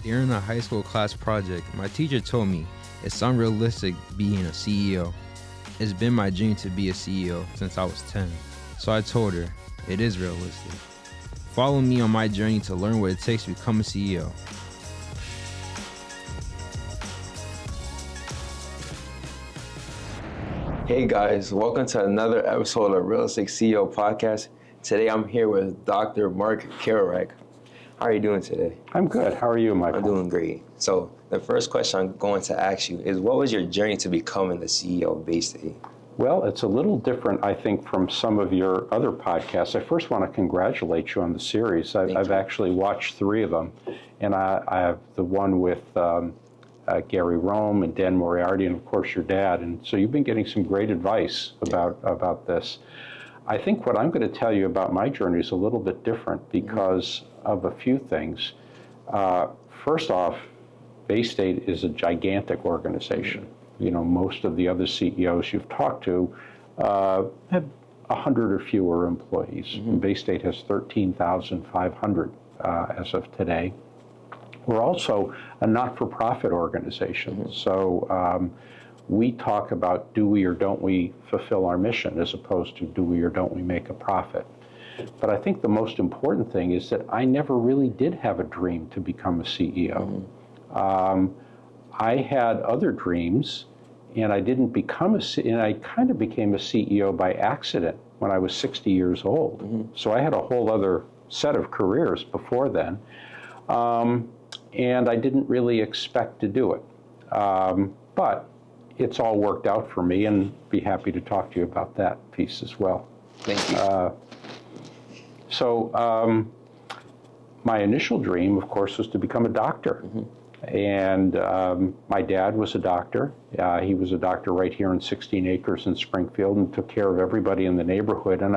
During a high school class project, my teacher told me it's unrealistic being a CEO. It's been my dream to be a CEO since I was 10. So I told her, it is realistic. Follow me on my journey to learn what it takes to become a CEO. Hey guys, welcome to another episode of Realistic CEO Podcast. Today I'm here with Dr. Mark Keroack. How are you doing today? I'm good. How are you, Michael? I'm doing great. So the first question I'm going to ask you is, what was your journey to becoming the CEO of Baystate? Well, it's a little different, I think, from some of your other podcasts. I first want to congratulate you on the series. I've actually watched 3 of them, and I have the one with Gary Rome and Dan Moriarty, and of course your dad. And so you've been getting some great advice about this. I think what I'm going to tell you about my journey is a little bit different because of a few things. First off, Baystate is a gigantic organization. You know, most of the other CEOs you've talked to have 100 or fewer employees. Baystate has 13,500 as of today. We're also a not-for-profit organization. So we talk about do we or don't we fulfill our mission as opposed to do we or don't we make a profit. But I think the most important thing is that I never really did have a dream to become a CEO. I had other dreams, and I didn't become and I kind of became a CEO by accident when I was 60 years old. So I had a whole other set of careers before then. And I didn't really expect to do it. But it's all worked out for me, and be happy to talk to you about that piece as well. Thank you. So my initial dream, of course, was to become a doctor. And my dad was a doctor. He was a doctor right here in 16 Acres in Springfield and took care of everybody in the neighborhood. And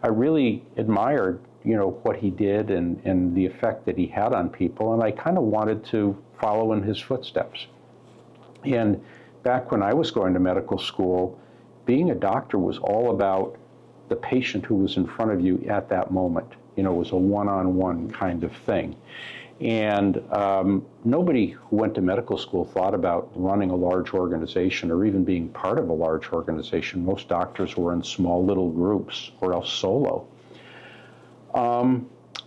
I really admired what he did and the effect that he had on people, and I kind of wanted to follow in his footsteps. And back when I was going to medical school, being a doctor was all about the patient who was in front of you at that moment. It was a one-on-one kind of thing. And nobody who went to medical school thought about running a large organization or even being part of a large organization. Most doctors were in small little groups or else solo.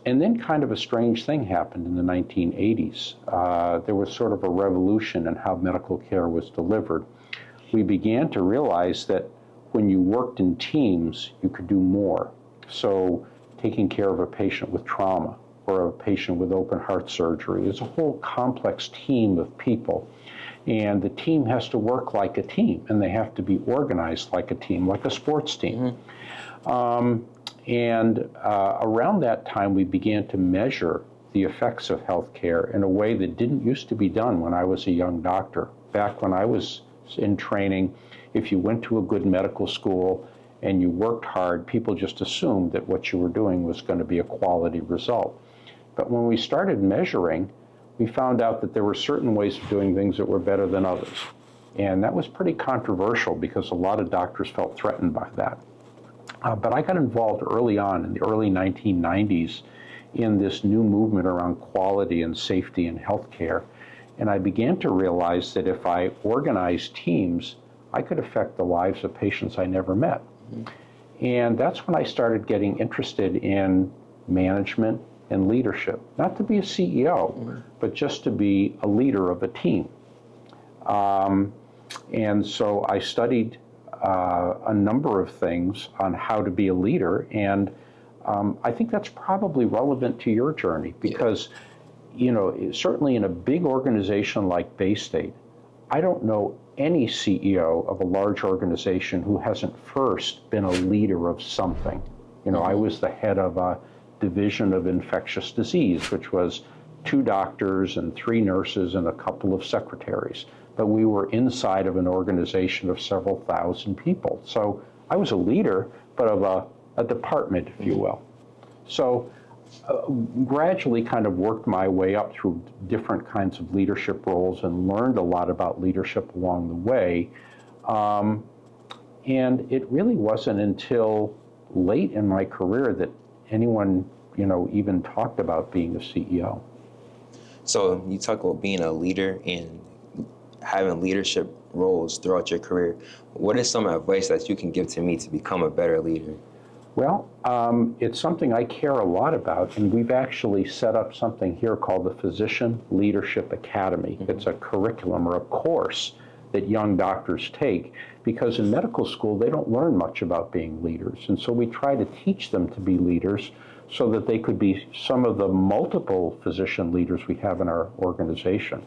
And then kind of a strange thing happened in the 1980s. There was sort of a revolution in how medical care was delivered. We began to realize that when you worked in teams, you could do more. So taking care of a patient with trauma or a patient with open heart surgery is a whole complex team of people. And the team has to work like a team, and they have to be organized like a team, like a sports team. And around that time, we began to measure the effects of healthcare in a way that didn't used to be done when I was a young doctor. Back when I was in training, if you went to a good medical school and you worked hard, people just assumed that what you were doing was going to be a quality result. But when we started measuring, we found out that there were certain ways of doing things that were better than others. And that was pretty controversial because a lot of doctors felt threatened by that. But I got involved early on in the early 1990s in this new movement around quality and safety in healthcare. And I began to realize that if I organized teams, I could affect the lives of patients I never met. And that's when I started getting interested in management and leadership. Not to be a CEO, but just to be a leader of a team. And so I studied a number of things on how to be a leader, and I think that's probably relevant to your journey because, certainly in a big organization like Baystate, I don't know any CEO of a large organization who hasn't first been a leader of something. I was the head of a division of infectious disease, which was 2 doctors and 3 nurses and a couple of secretaries. But we were inside of an organization of several thousand people. So I was a leader, but of a department, if you will. So gradually kind of worked my way up through different kinds of leadership roles and learned a lot about leadership along the way. And it really wasn't until late in my career that anyone, even talked about being a CEO. So you talk about being a leader and having leadership roles throughout your career. What is some advice that you can give to me to become a better leader? Well, it's something I care a lot about, and we've actually set up something here called the Physician Leadership Academy. It's a curriculum or a course that young doctors take, because in medical school they don't learn much about being leaders, and so we try to teach them to be leaders so that they could be some of the multiple physician leaders we have in our organization.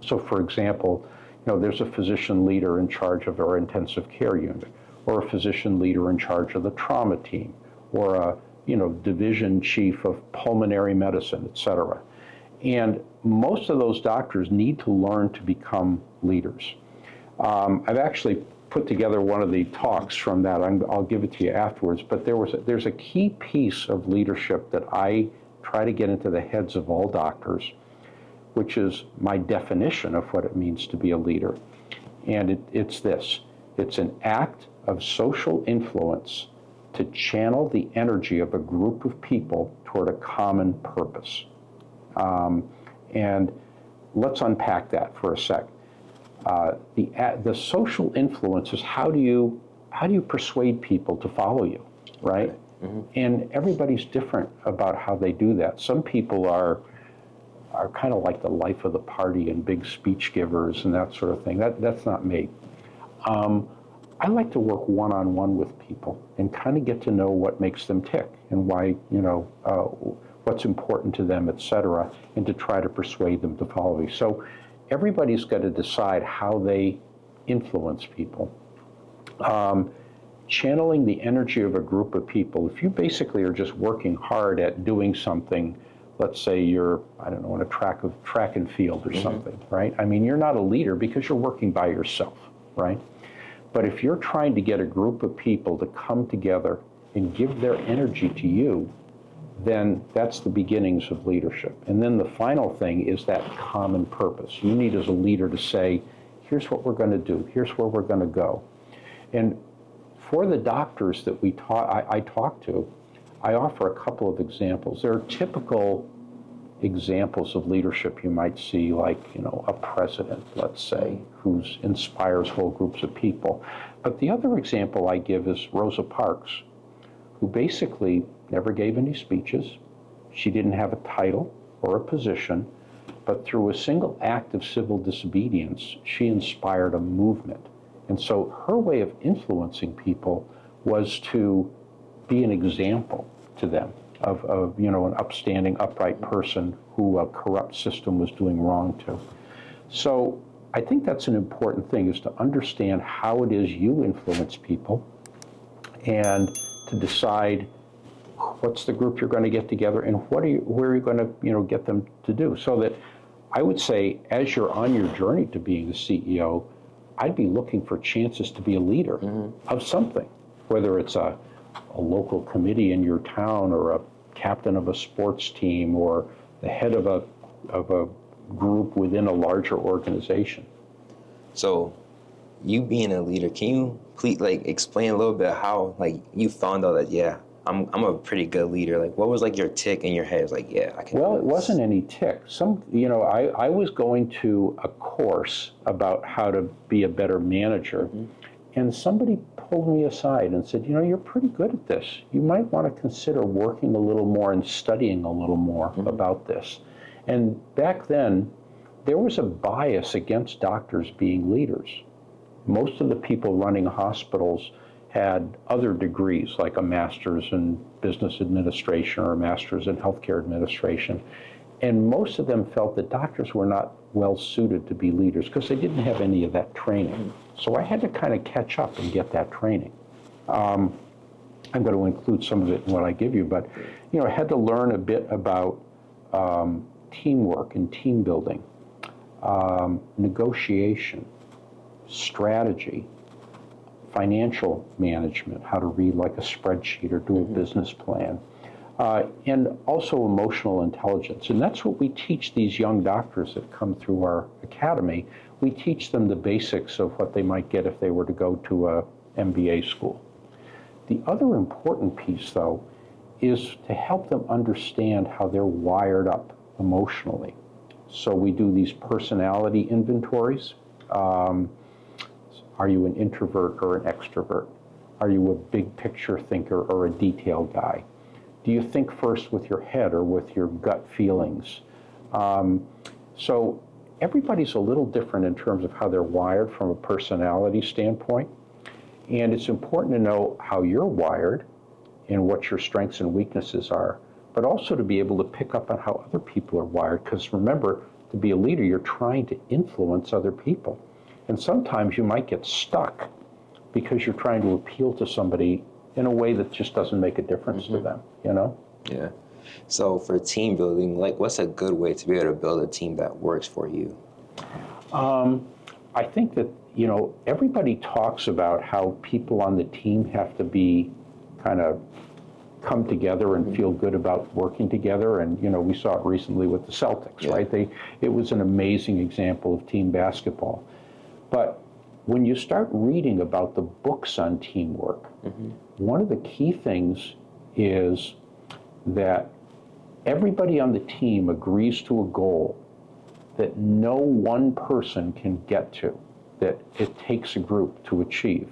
So for example, there's a physician leader in charge of our intensive care unit, or a physician leader in charge of the trauma team, or a division chief of pulmonary medicine, et cetera. And most of those doctors need to learn to become leaders. I've actually put together one of the talks from that. I'll give it to you afterwards, but there's a key piece of leadership that I try to get into the heads of all doctors, which is my definition of what it means to be a leader. And it's this: it's an act of social influence to channel the energy of a group of people toward a common purpose. And let's unpack that for a sec. The social influence is how do you persuade people to follow you, right? Mm-hmm. And everybody's different about how they do that. Some people are kind of like the life of the party and big speech givers and that sort of thing. That's not me. I like to work one-on-one with people and kind of get to know what makes them tick and why, what's important to them, et cetera, and to try to persuade them to follow me. So everybody's got to decide how they influence people. Channeling the energy of a group of people, if you basically are just working hard at doing something, let's say you're, in a track and field or something, right? I mean, you're not a leader because you're working by yourself, right? But if you're trying to get a group of people to come together and give their energy to you, then that's the beginnings of leadership. And then the final thing is that common purpose. You need as a leader to say, here's what we're going to do, here's where we're going to go. And for the doctors that I talk to, I offer a couple of examples. There are typical examples of leadership you might see, like, a president, let's say, who inspires whole groups of people. But the other example I give is Rosa Parks, who basically never gave any speeches. She didn't have a title or a position, but through a single act of civil disobedience, she inspired a movement. And so her way of influencing people was to be an example to them of an upstanding, upright person who a corrupt system was doing wrong to. So I think that's an important thing, is to understand how it is you influence people and to decide what's the group you're going to get together and where are you going to get them to do. So that I would say, as you're on your journey to being a CEO, I'd be looking for chances to be a leader of something, whether it's a local committee in your town, or a captain of a sports team, or the head of a group within a larger organization. So, you being a leader, can you please explain a little bit how you found out that I'm a pretty good leader? What was your tick in your head? It's I can. Well, it wasn't any tick. I was going to a course about how to be a better manager, and somebody pulled me aside and said, you're pretty good at this. You might want to consider working a little more and studying a little more about this. And back then, there was a bias against doctors being leaders. Most of the people running hospitals had other degrees, like a master's in business administration or a master's in healthcare administration. And most of them felt that doctors were not well suited to be leaders because they didn't have any of that training. So I had to kind of catch up and get that training. I'm going to include some of it in what I give you, but I had to learn a bit about teamwork and team building, negotiation, strategy, financial management, how to read a spreadsheet or do a business plan, and also emotional intelligence. And that's what we teach these young doctors that come through our academy. We teach them the basics of what they might get if they were to go to a MBA school. The other important piece, though, is to help them understand how they're wired up emotionally. So we do these personality inventories. Are you an introvert or an extrovert? Are you a big picture thinker or a detail guy? Do you think first with your head or with your gut feelings? So everybody's a little different in terms of how they're wired from a personality standpoint. And it's important to know how you're wired and what your strengths and weaknesses are, but also to be able to pick up on how other people are wired. Because remember, to be a leader, you're trying to influence other people. And sometimes you might get stuck because you're trying to appeal to somebody in a way that just doesn't make a difference to them, you know? Yeah. So for team building, like what's a good way to be able to build a team that works for you? I think that, you know, everybody talks about how people on the team have to be kind of come together and feel good about working together. And, you know, we saw it recently with the Celtics, right? It was an amazing example of team basketball. But when you start reading about the books on teamwork, one of the key things is that everybody on the team agrees to a goal that no one person can get to, that it takes a group to achieve.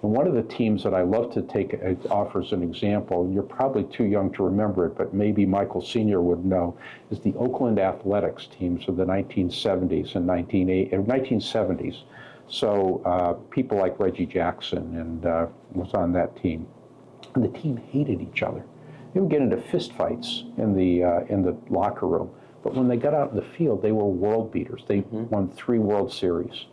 And one of the teams that I love to take offers an example, and you're probably too young to remember it, but maybe Michael Sr. would know, is the Oakland Athletics teams of the 1970s and 1970s. So people like Reggie Jackson and was on that team. And the team hated each other. They would get into fistfights in the locker room. But when they got out in the field, they were world beaters. They won 3 World Series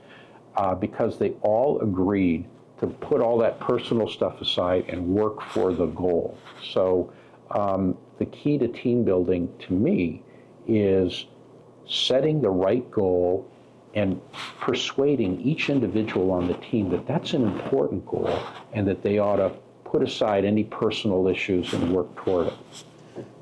because they all agreed to put all that personal stuff aside and work for the goal. So the key to team building, to me, is setting the right goal and persuading each individual on the team that that's an important goal and that they ought to put aside any personal issues and work toward it.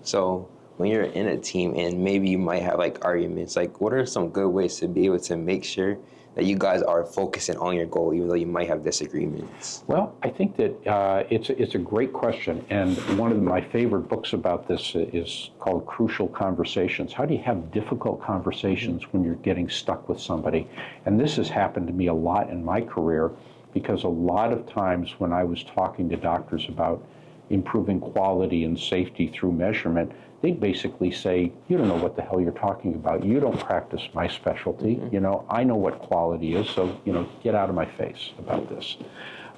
So when you're in a team and maybe you might have like arguments, like what are some good ways to be able to make sure that you guys are focusing on your goal, even though you might have disagreements? Well, I think that it's a great question. And one of my favorite books about this is called Crucial Conversations. How do you have difficult conversations when you're getting stuck with somebody? And this has happened to me a lot in my career, because a lot of times when I was talking to doctors about improving quality and safety through measurement, they'd basically say, you don't know what the hell you're talking about. You don't practice my specialty. You know, I know what quality is, so, you know, get out of my face about this.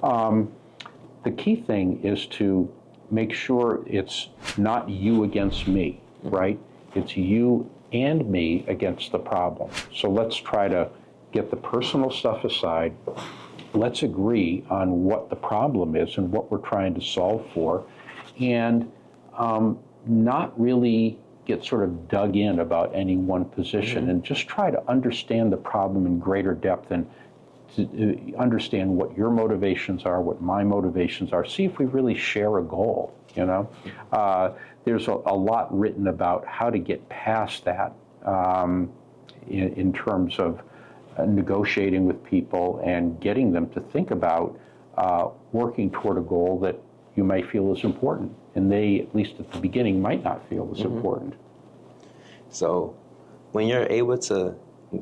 The key thing is to make sure it's not you against me, right? It's you and me against the problem. So let's try to get the personal stuff aside. Let's agree on what the problem is and what we're trying to solve for, and not really get sort of dug in about any one position, and just try to understand the problem in greater depth and to understand what your motivations are, what my motivations are, see if we really share a goal, you know? There's a lot written about how to get past that in terms of negotiating with people and getting them to think about working toward a goal that you may feel is important, and they, at least at the beginning, might not feel is important. So when you're able to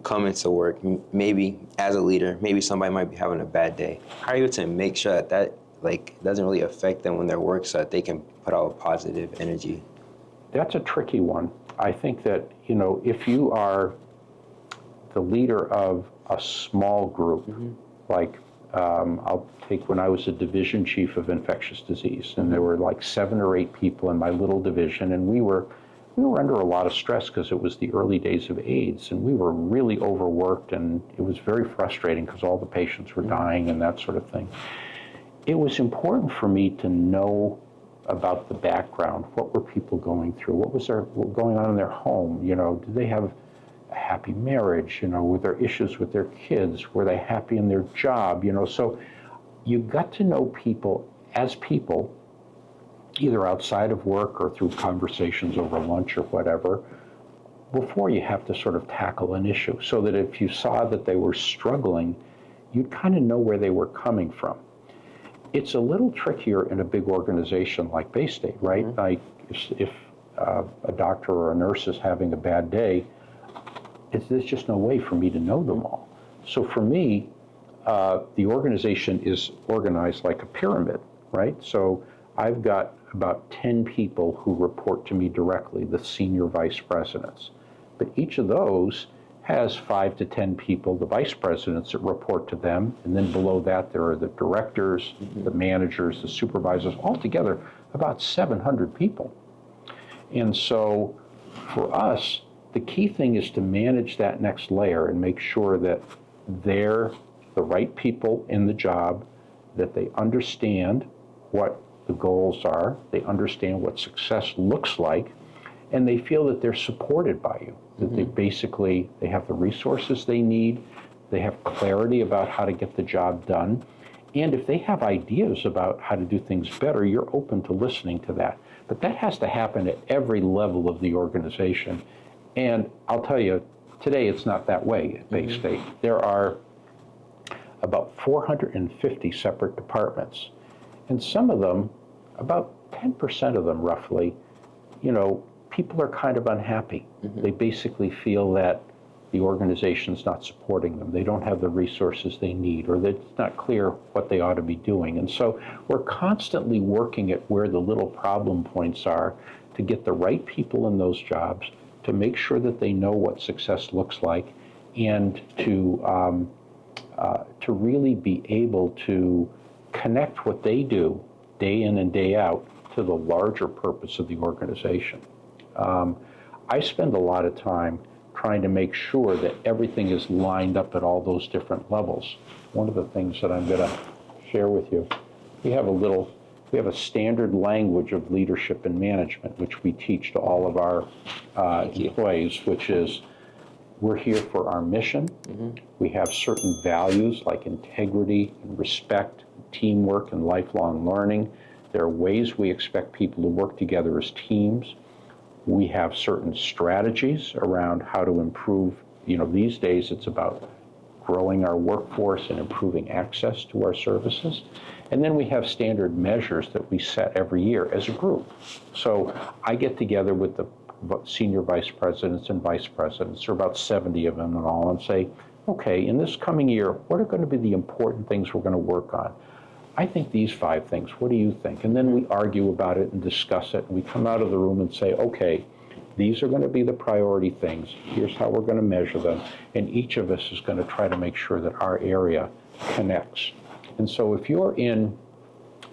come into work, maybe as a leader, maybe somebody might be having a bad day, how are you to make sure that like doesn't really affect them when they're work, so that they can put out positive energy? That's a tricky one. I think that, you know, if you are the leader of a small group, like I'll take when I was a division chief of infectious disease, and there were like 7 or 8 people in my little division, and we were under a lot of stress because it was the early days of AIDS, and we were really overworked, and it was very frustrating because all the patients were dying and that sort of thing. It was important for me to know about the background. What were people going through? What was going on in their home? You know, did they have a happy marriage? You know, were there issues with their kids? Were they happy in their job? You know, so you got to know people as people, either outside of work or through conversations over lunch or whatever, before you have to sort of tackle an issue, so that if you saw that they were struggling, you'd kind of know where they were coming from. It's a little trickier in a big organization like Baystate, right? Like if a doctor or a nurse is having a bad day, there's just no way for me to know them all. So for me, the organization is organized like a pyramid, right? So I've got about 10 people who report to me directly, the senior vice presidents. But each of those has 5 to 10 people, the vice presidents, that report to them. And then below that, there are the directors, the managers, the supervisors, altogether about 700 people. And so for us, the key thing is to manage that next layer and make sure that they're the right people in the job, that they understand what the goals are, they understand what success looks like, and they feel that they're supported by you, that they have the resources they need, they have clarity about how to get the job done, and if they have ideas about how to do things better, you're open to listening to that. But that has to happen at every level of the organization. And I'll tell you, today it's not that way at Baystate. There are about 450 separate departments. And some of them, about 10% of them roughly, people are kind of unhappy. They basically feel that the organization's not supporting them. They don't have the resources they need, or that it's not clear what they ought to be doing. And so we're constantly working at where the little problem points are to get the right people in those jobs, to make sure that they know what success looks like, and to really be able to connect what they do day in and day out to the larger purpose of the organization. I spend a lot of time trying to make sure that everything is lined up at all those different levels. One of the things that I'm going to share with you, we have a standard language of leadership and management, which we teach to all of our employees, which is, we're here for our mission. We have certain values like integrity and respect, teamwork and lifelong learning. There are ways we expect people to work together as teams. We have certain strategies around how to improve. These days it's about growing our workforce and improving access to our services. And then we have standard measures that we set every year as a group. So I get together with the senior vice presidents and vice presidents, there are about 70 of them in all, and say, okay, in this coming year, what are going to be the important things we're going to work on? I think these 5 things. What do you think? And then we argue about it and discuss it, and we come out of the room and say, okay, these are going to be the priority things. Here's how we're going to measure them. And each of us is going to try to make sure that our area connects. And so if you're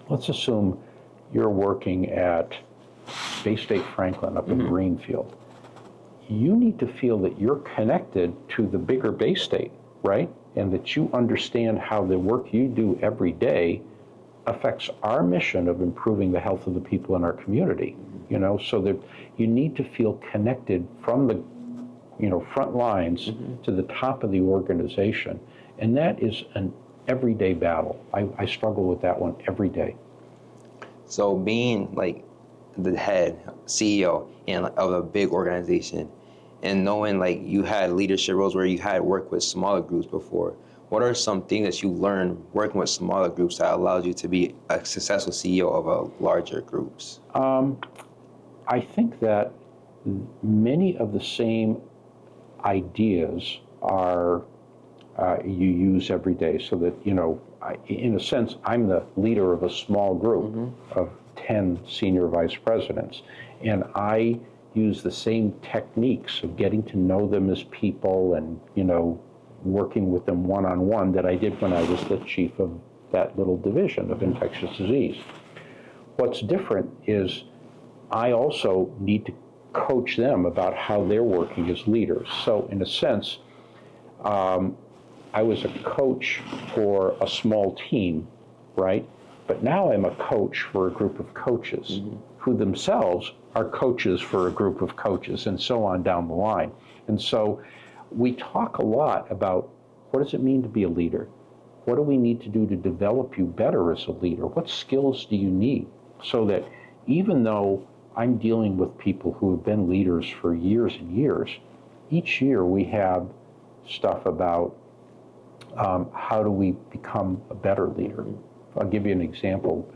let's assume you're working at Baystate Franklin up in Greenfield, you need to feel that you're connected to the bigger Baystate, right? And that you understand how the work you do every day affects our mission of improving the health of the people in our community, so that you need to feel connected from the, front lines to the top of the organization. And that is an everyday battle. I struggle with that one every day. So being like the head CEO of a big organization, and knowing like you had leadership roles where you had worked with smaller groups before, what are some things that you learned working with smaller groups that allowed you to be a successful CEO of a larger groups? I think that many of the same ideas are you use every day, so that, in a sense, I'm the leader of a small group of 10 senior vice presidents, and I use the same techniques of getting to know them as people and, working with them one-on-one that I did when I was the chief of that little division of infectious disease. What's different is I also need to coach them about how they're working as leaders. So in a sense, I was a coach for a small team, right? But now I'm a coach for a group of coaches who themselves are coaches for a group of coaches, and so on down the line. And so we talk a lot about, what does it mean to be a leader? What do we need to do to develop you better as a leader? What skills do you need? So that even though I'm dealing with people who have been leaders for years and years, each year we have stuff about how do we become a better leader. I'll give you an example.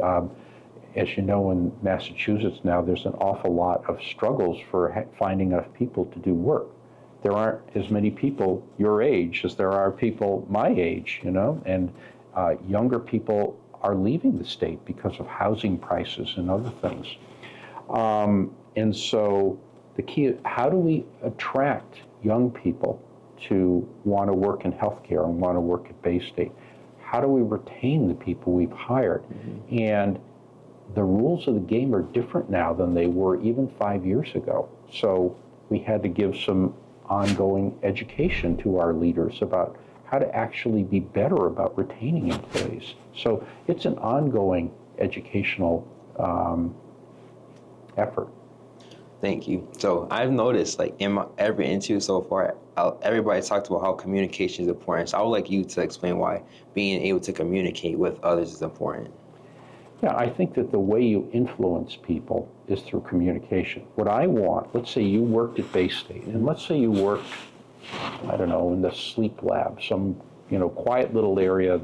As you know, in Massachusetts now, there's an awful lot of struggles for finding enough people to do work. there aren't as many people your age as there are people my age, and younger people are leaving the state because of housing prices and other things. And so the key is, how do we attract young people to want to work in healthcare and want to work at Baystate? How do we retain the people we've hired? Mm-hmm. And the rules of the game are different now than they were even 5 years ago. So we had to give some ongoing education to our leaders about how to actually be better about retaining employees. So it's an ongoing educational effort. Thank you. So I've noticed, like, in every interview so far, everybody talked about how communication is important. So I would like you to explain why being able to communicate with others is important. Yeah, I think that the way you influence people is through communication. What I want, let's say you worked at Baystate, and let's say you worked, I don't know, in the sleep lab, some, quiet little area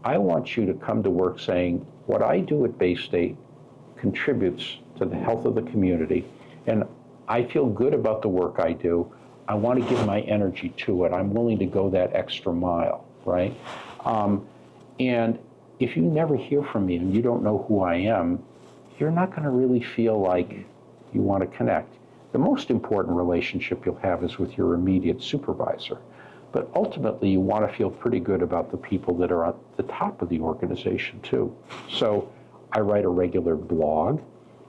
I want you to come to work saying, what I do at Baystate contributes to the health of the community, and I feel good about the work I do. I want to give my energy to it. I'm willing to go that extra mile, right? And if you never hear from me and you don't know who I am, you're not going to really feel like you want to connect. The most important relationship you'll have is with your immediate supervisor. But ultimately, you want to feel pretty good about the people that are at the top of the organization, too. So I write a regular blog.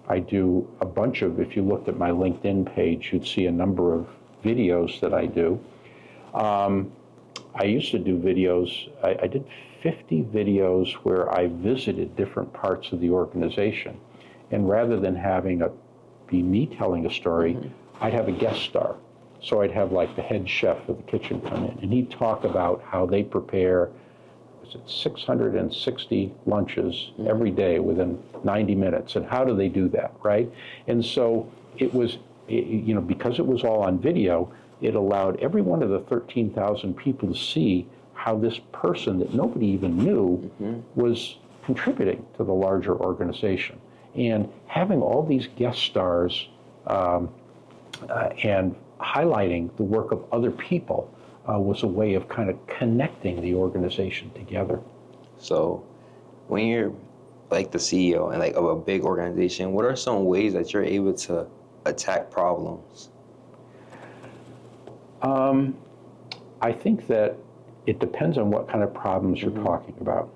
I do a bunch of, if you looked at my LinkedIn page, you'd see a number of videos that I do. I used to do videos, I did 50 videos where I visited different parts of the organization. And rather than be me telling a story, mm-hmm. I'd have a guest star. So I'd have like the head chef of the kitchen come in, and he'd talk about how they prepare 660 lunches mm-hmm. every day within 90 minutes, and how do they do that, right? And so it was, because it was all on video, it allowed every one of the 13,000 people to see how this person that nobody even knew mm-hmm. was contributing to the larger organization. And having all these guest stars and highlighting the work of other people was a way of kind of connecting the organization together. So when you're like the CEO and like of a big organization, what are some ways that you're able to attack problems? I think that it depends on what kind of problems you're mm-hmm. talking about.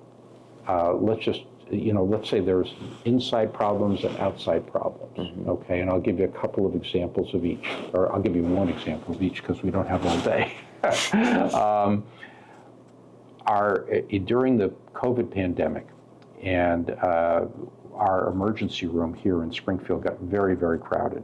Let's say there's inside problems and outside problems, mm-hmm. okay? And I'll give you a couple of examples of each, or I'll give you one example of each because we don't have all day. During the COVID pandemic, and our emergency room here in Springfield got very, very crowded.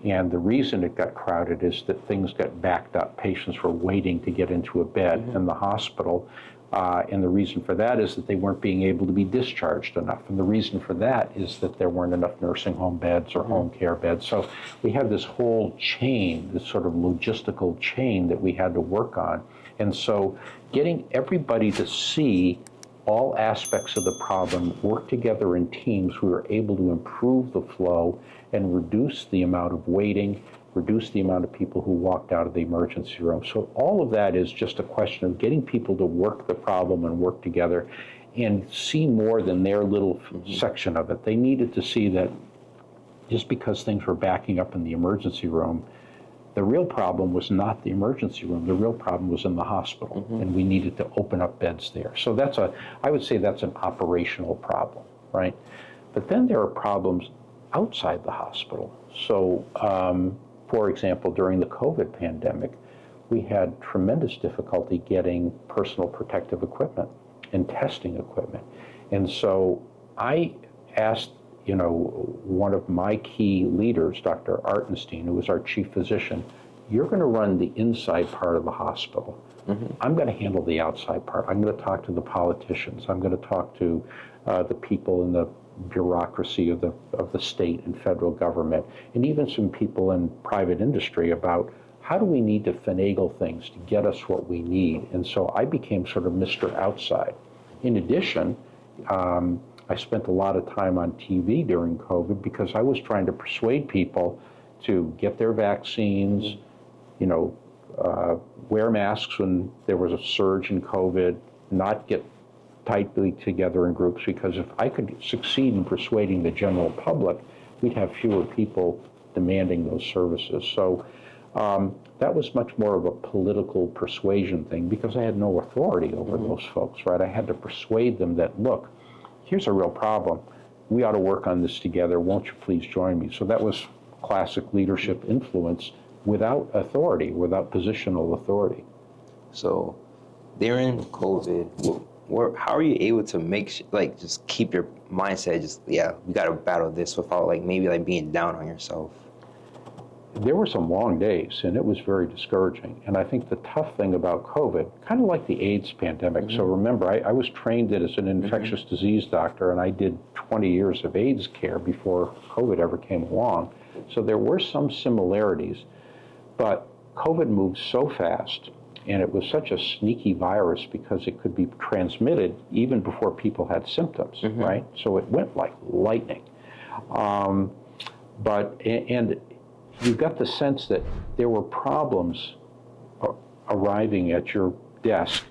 And the reason it got crowded is that things got backed up. Patients were waiting to get into a bed mm-hmm. in the hospital. And the reason for that is that they weren't being able to be discharged enough. And the reason for that is that there weren't enough nursing home beds or mm-hmm. home care beds. So we have this whole chain, this sort of logistical chain that we had to work on. And so getting everybody to see all aspects of the problem, work together in teams, we were able to improve the flow and reduce the amount of waiting, reduce the amount of people who walked out of the emergency room. So all of that is just a question of getting people to work the problem and work together and see more than their little mm-hmm. section of it. They needed to see that just because things were backing up in the emergency room, the real problem was not the emergency room. The real problem was in the hospital, mm-hmm. and we needed to open up beds there. So I would say that's an operational problem, right? But then there are problems outside the hospital. So, for example, during the COVID pandemic, we had tremendous difficulty getting personal protective equipment and testing equipment. And so I asked, one of my key leaders, Dr. Artenstein, who was our chief physician, you're going to run the inside part of the hospital. Mm-hmm. I'm going to handle the outside part. I'm going to talk to the politicians. I'm going to talk to the people in the bureaucracy of the state and federal government, and even some people in private industry about how do we need to finagle things to get us what we need. And so I became sort of Mr. Outside. In addition, I spent a lot of time on TV during COVID because I was trying to persuade people to get their vaccines, you know, wear masks when there was a surge in COVID, not get tightly together in groups, because if I could succeed in persuading the general public, we'd have fewer people demanding those services. So that was much more of a political persuasion thing, because I had no authority over those folks, right? I had to persuade them that, look, here's a real problem. We ought to work on this together. Won't you please join me? So that was classic leadership influence without authority, without positional authority. So during COVID, how are you able to like just keep your mindset we got to battle this without like maybe like being down on yourself? There were some long days, and it was very discouraging. And I think the tough thing about COVID, kind of like the AIDS pandemic. So remember, I was trained as an infectious disease doctor, and I did 20 years of AIDS care before COVID ever came along. So there were some similarities, but COVID moved so fast, and it was such a sneaky virus because it could be transmitted even before people had symptoms, right? So it went like lightning. And you got the sense that there were problems arriving at your desk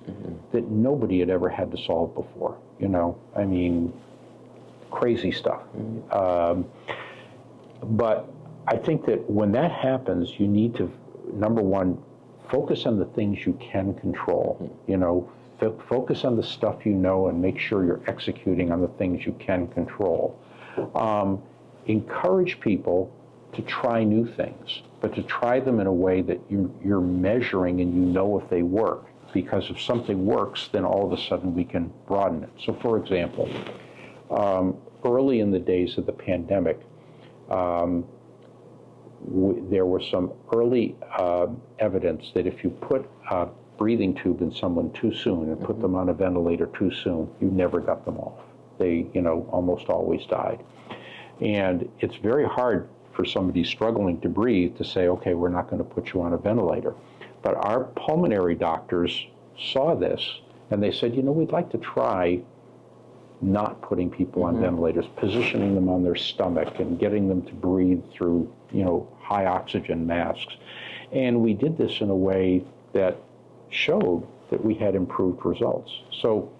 that nobody had ever had to solve before. You know, I mean, crazy stuff. But I think that when that happens, you need to, number one, focus on the things you can control. You know, focus on the stuff you know and make sure you're executing on the things you can control. Encourage people to try new things, but to try them in a way that you're measuring and you know if they work. Because if something works, then all of a sudden we can broaden it. So for example, early in the days of the pandemic, there was some early evidence that if you put a breathing tube in someone too soon and put them on a ventilator too soon, you never got them off. They, you know, almost always died. And it's very hard for somebody struggling to breathe to say, okay, we're not going to put you on a ventilator. But our pulmonary doctors saw this, and they said, you know, we'd like to try not putting people on ventilators, positioning them on their stomach and getting them to breathe through, you know, high oxygen masks. And we did this in a way that showed that we had improved results. So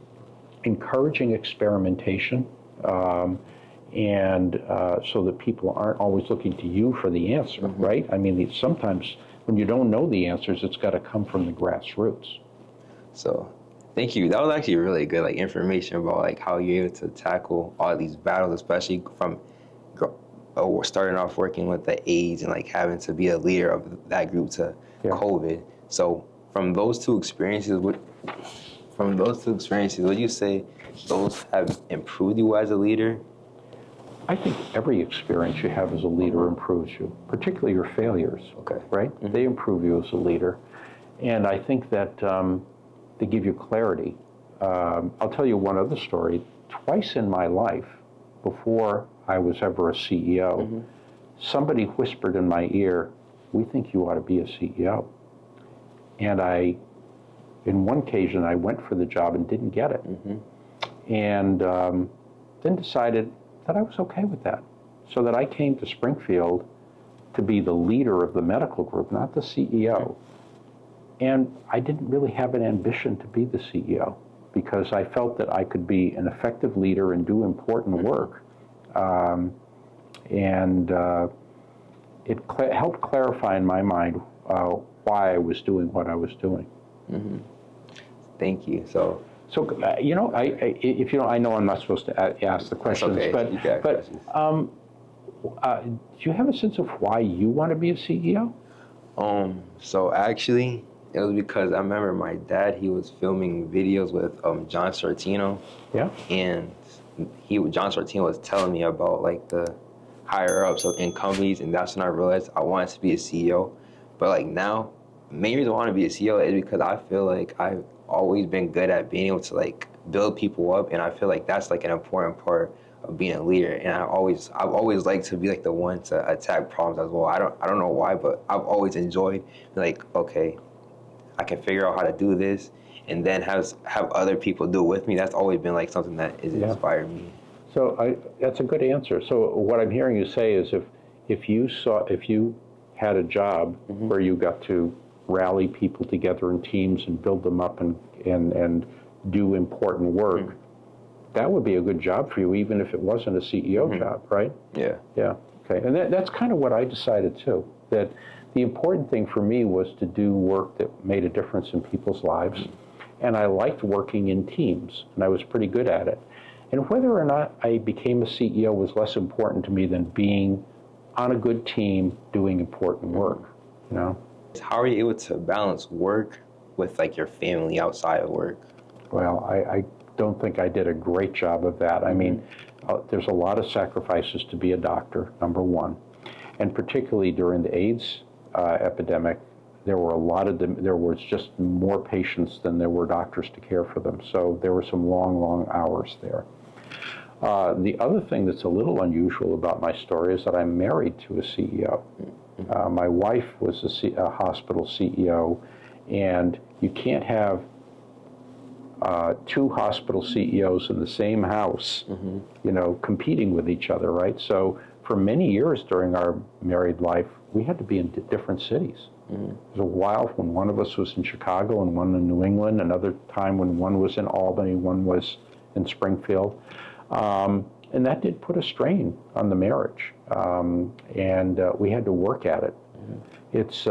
encouraging experimentation, and so that people aren't always looking to you for the answer, right? I mean, sometimes when you don't know the answers, it's got to come from the grassroots. So, thank you. That was actually really good, like information about like how you're able to tackle all these battles, especially from starting off working with the AIDS and like having to be a leader of that group to COVID. So, from those two experiences, would you say those have improved you as a leader? I think every experience you have as a leader improves you, particularly your failures, right? They improve you as a leader. And I think that they give you clarity. I'll tell you one other story. Twice in my life, before I was ever a CEO, somebody whispered in my ear, we think you ought to be a CEO. And in one occasion, I went for the job and didn't get it. And then decided that I was okay with that. So that I came to Springfield to be the leader of the medical group, not the CEO. And I didn't really have an ambition to be the CEO because I felt that I could be an effective leader and do important work. It helped clarify in my mind why I was doing what I was doing. Thank you. So you know, if you know, I know I'm not supposed to ask the questions, but do you have a sense of why you want to be a CEO? So actually, it was because I remember my dad, he was filming videos with John Sortino. Yeah. And John Sortino was telling me about like the higher ups in companies, and that's when I realized I wanted to be a CEO. But like now, the main reason I want to be a CEO is because I feel like I've always been good at being able to like build people up, and I feel like that's like an important part of being a leader. And I've always liked to be like the one to attack problems as well. I don't know why, but I've always enjoyed like, okay, I can figure out how to do this, and then have other people do it with me. That's always been like something that has inspired me. So that's a good answer. So what I'm hearing you say is if you had a job where you got to rally people together in teams and build them up and do important work, that would be a good job for you, even if it wasn't a CEO job, right? Yeah. Yeah, okay. And that's kind of what I decided too, that the important thing for me was to do work that made a difference in people's lives. And I liked working in teams, and I was pretty good at it. And whether or not I became a CEO was less important to me than being on a good team doing important work, you know? How are you able to balance work with like your family outside of work? Well, I don't think I did a great job of that. I mean, there's a lot of sacrifices to be a doctor, number one. And particularly during the AIDS epidemic, there was just more patients than there were doctors to care for them. So there were some long, long hours there. The other thing that's a little unusual about my story is that I'm married to a CEO. My wife was a hospital CEO, and you can't have two hospital CEOs in the same house, you know, competing with each other, right? So for many years during our married life, we had to be in different cities. There was a while when one of us was in Chicago and one in New England, another time when one was in Albany, one was in Springfield. And that did put a strain on the marriage. And we had to work at it. It's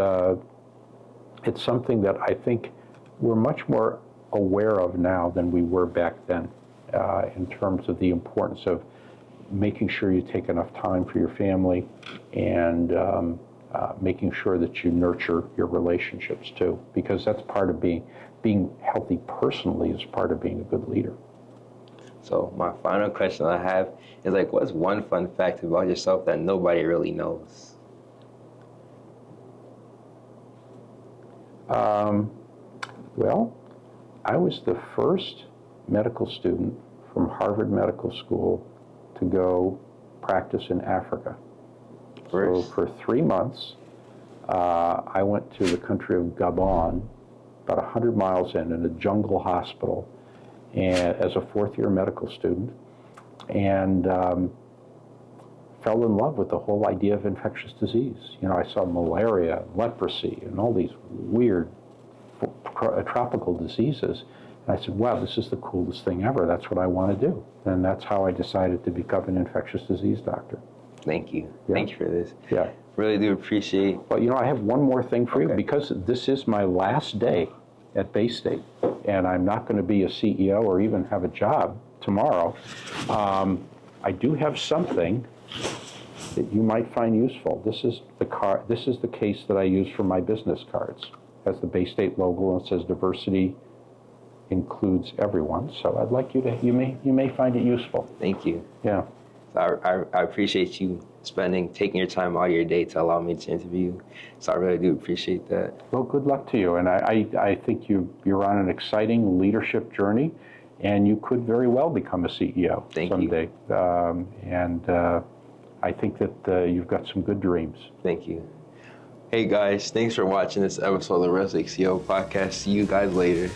something that I think we're much more aware of now than we were back then, in terms of the importance of making sure you take enough time for your family and making sure that you nurture your relationships too, because that's part of being healthy personally is part of being a good leader. So my final question I have is like, what's one fun fact about yourself that nobody really knows? Well, I was the first medical student from Harvard Medical School to go practice in Africa. So for 3 months, I went to the country of Gabon, about 100 miles in a jungle hospital, and as a fourth-year medical student, and fell in love with the whole idea of infectious disease. You know, I saw malaria, leprosy, and all these weird tropical diseases. And I said, wow, this is the coolest thing ever. That's what I want to do. And that's how I decided to become an infectious disease doctor. Thank you. Yeah. Thank you for this. Yeah. Really do appreciate. Well, you know, I have one more thing for you, because this is my last day at Baystate, and I'm not going to be a CEO or even have a job tomorrow. I do have something that you might find useful. This is the case that I use for my business cards. It has the Baystate logo and it says diversity includes everyone. So I'd like you to, you may find it useful. Thank you. Yeah. So I appreciate you taking your time out of your day to allow me to interview. So I really do appreciate that. Well, good luck to you. And I think you're on an exciting leadership journey, and you could very well become a CEO someday. And I think that you've got some good dreams. Thank you. Hey guys, thanks for watching this episode of the Real Estate CEO podcast. See you guys later.